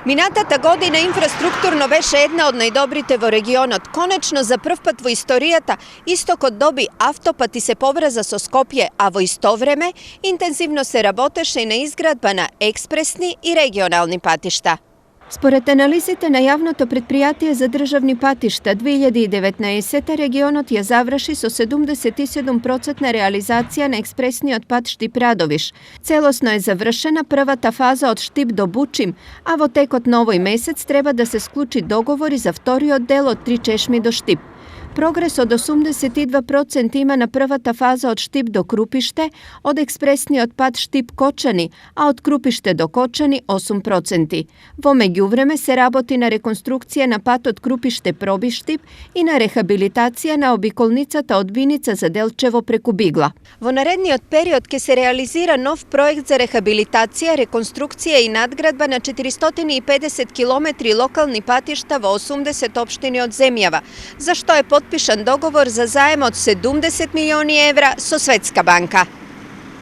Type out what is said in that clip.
Минатата година инфраструктурно беше една од најдобрите во регионот. Конечно, за прв пат во историјата, истокот доби автопат и се поврза со Скопје, а во исто време интензивно се работеше и на изградба на експресни и регионални патишта. Според анализите на јавното предпријатие за државни патишта 2019 регионот ја заврши со 77% реализација на експресниот пат Штип-Радовиш. Целосно е завршена првата фаза од Штип до Бучим, а во текот на овој месец треба да се склучи договори за вториот дел од Три чешми до Штип. Прогрес од 82% има на првата фаза од Штип до Крупиште, од експресниот пат Штип-Кочани, а од Крупиште до Кочани 8%. Во меѓувреме се работи на реконструкција на патот Крупиште-Проби-Штип и на рехабилитација на обиколницата од Виница за Делчево преку Бигла. Во наредниот период ќе се реализира нов проект за рехабилитација, реконструкција и надградба на 450 километри локални патишта во 80 општини од земјава, за што е подпишан договор за заем од 70 милиони евра со Светска банка.